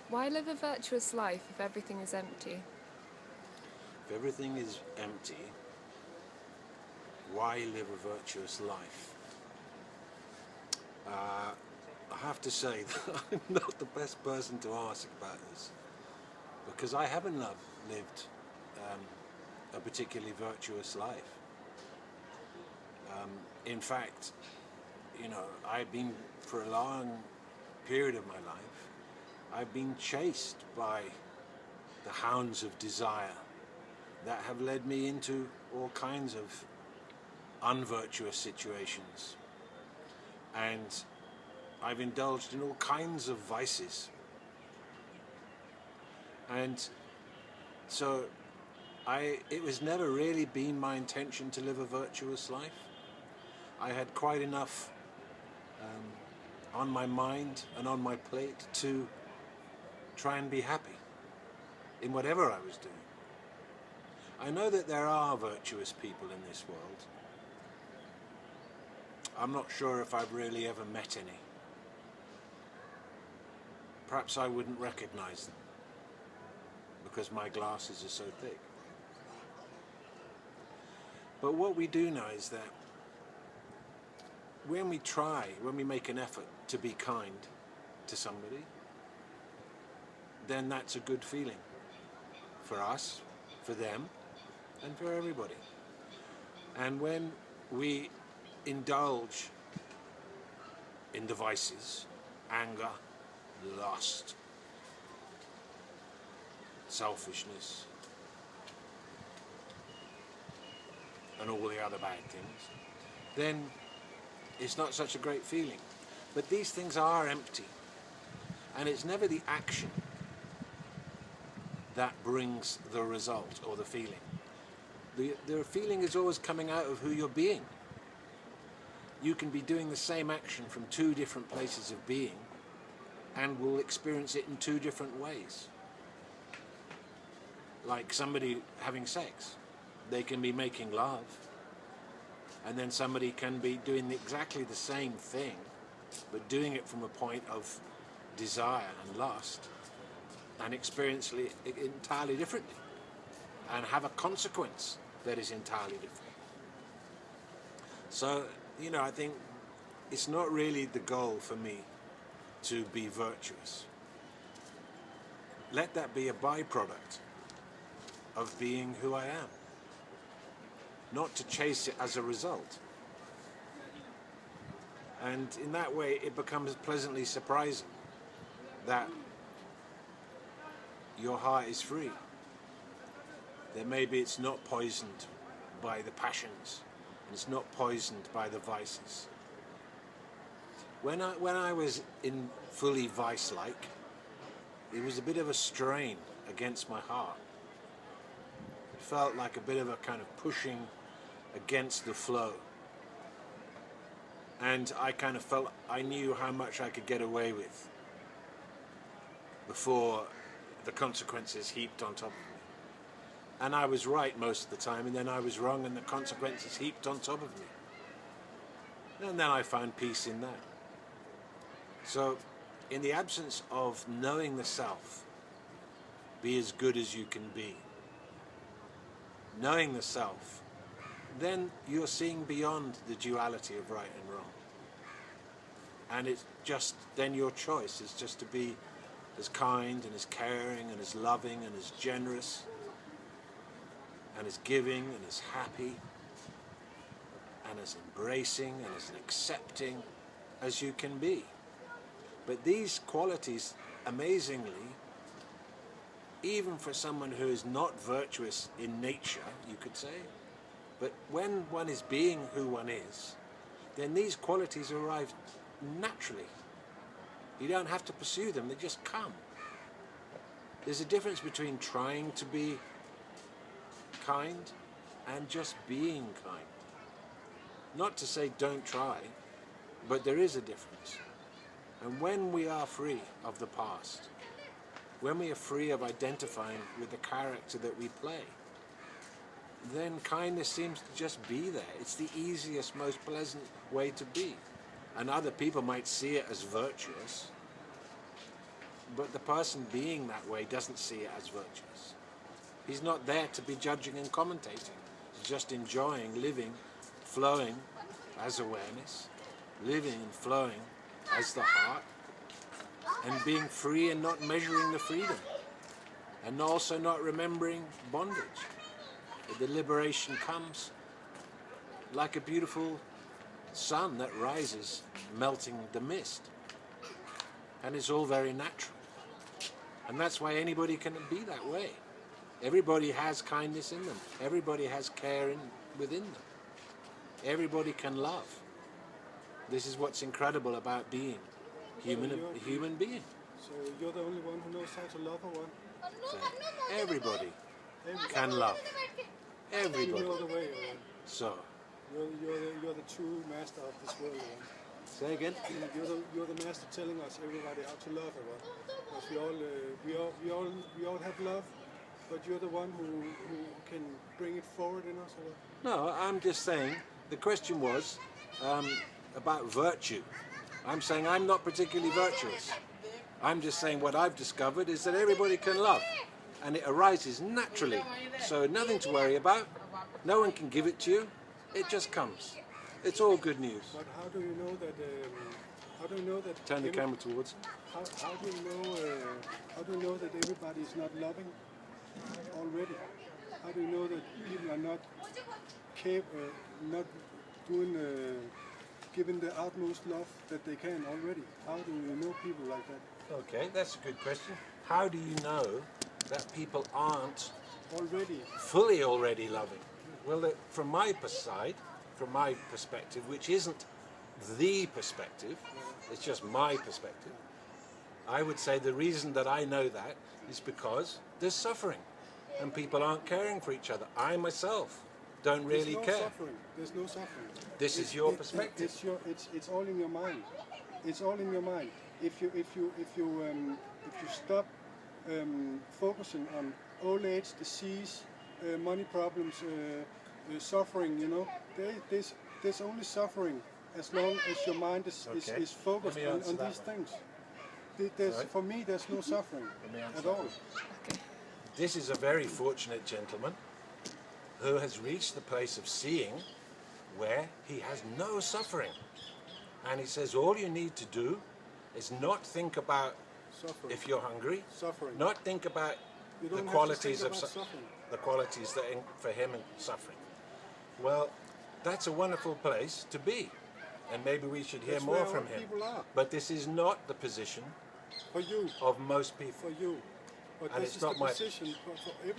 Why live a virtuous life if everything is empty? If everything is empty, why live a virtuous life? I have to say that I'm not the best person to ask about this, because I haven't lived a particularly virtuous life. In fact, I've been, for a long period of my life, I've been chased by the hounds of desire that have led me into all kinds of unvirtuous situations. And I've indulged in all kinds of vices. And so it was never really been my intention to live a virtuous life. I had quite enough on my mind and on my plate to try and be happy in whatever I was doing. I know that there are virtuous people in this world. I'm not sure if I've really ever met any. Perhaps I wouldn't recognize them because my glasses are so thick. But what we do know is that when we make an effort to be kind to somebody, then that's a good feeling for us, for them, and for everybody. And when we indulge in the vices, anger, lust, selfishness, and all the other bad things, then it's not such a great feeling. But these things are empty, and it's never the action that brings the result or the feeling. The feeling is always coming out of who you're being. You can be doing the same action from two different places of being and will experience it in two different ways. Like somebody having sex, they can be making love, and then somebody can be doing exactly the same thing, but doing it from a point of desire and lust, and experience it entirely differently, and have a consequence that is entirely different. So, I think it's not really the goal for me to be virtuous. Let that be a byproduct of being who I am, not to chase it as a result. And in that way, it becomes pleasantly surprising that your heart is free. That maybe it's not poisoned by the passions, and it's not poisoned by the vices. When I was in fully vice-like, it was a bit of a strain against my heart. It felt like a bit of a kind of pushing against the flow. And I kind of felt I knew how much I could get away with before the consequences heaped on top of me. And I was right most of the time, and then I was wrong, and the consequences heaped on top of me. And then I found peace in that. So, in the absence of knowing the self, be as good as you can be. Knowing the self, then you're seeing beyond the duality of right and wrong. And it's just, then your choice is just to be as kind and as caring and as loving and as generous and as giving and as happy and as embracing and as accepting as you can be. But these qualities, amazingly, even for someone who is not virtuous in nature, you could say, but when one is being who one is, then these qualities arrive naturally. You don't have to pursue them, they just come. There's a difference between trying to be kind and just being kind. Not to say don't try, but there is a difference. And when we are free of the past, when we are free of identifying with the character that we play, then kindness seems to just be there. It's the easiest, most pleasant way to be. And other people might see it as virtuous, but the person being that way doesn't see it as virtuous. He's not there to be judging and commentating. He's just enjoying living, flowing as awareness, living and flowing as the heart, and being free and not measuring the freedom, and also not remembering bondage. The liberation comes like a beautiful sun that rises, melting the mist. And it's all very natural. And that's why anybody can be that way. Everybody has kindness in them. Everybody has care within them. Everybody can love. This is what's incredible about being a human being. So you're the only one who knows how to love, or what? So everybody can love. Everybody. You're the way, or what? So. You're the true master of this world, or what? Say again. You're the master telling us everybody how to love, or what? Because we all have love, but you're the one who can bring it forward in us, or what? No, I'm just saying. The question was about virtue. I'm saying I'm not particularly virtuous. I'm just saying what I've discovered is that everybody can love, and it arises naturally. So nothing to worry about. No one can give it to you. It just comes. It's all good news. But how do you know that? How do you know that? Turn the camera towards. How do you know? How do you know that everybody is not loving already? How do you know that people are not not doing, giving the utmost love that they can already? How do you know people like that? Okay, that's a good question. How do you know that people aren't fully already loving? Well, from my side, from my perspective, which isn't the perspective, it's just my perspective, I would say the reason that I know that is because there's suffering and people aren't caring for each other. I myself don't really care. There's no suffering. This is your perspective. It's all in your mind. It's all in your mind. If you stop focusing on old age, disease, money problems, suffering, you know, there's only suffering as long as your mind is focused on these things. For me, there's no suffering at all. Okay. This is a very fortunate gentleman who has reached the place of seeing where he has no suffering. And he says all you need to do is not think about suffering. If you're hungry, suffering. Not think about the qualities of the qualities that for him and suffering. Well, that's a wonderful place to be, and maybe we should hear more from him. But this is not the position for you of most people. For you, but and this it's is not the my position for every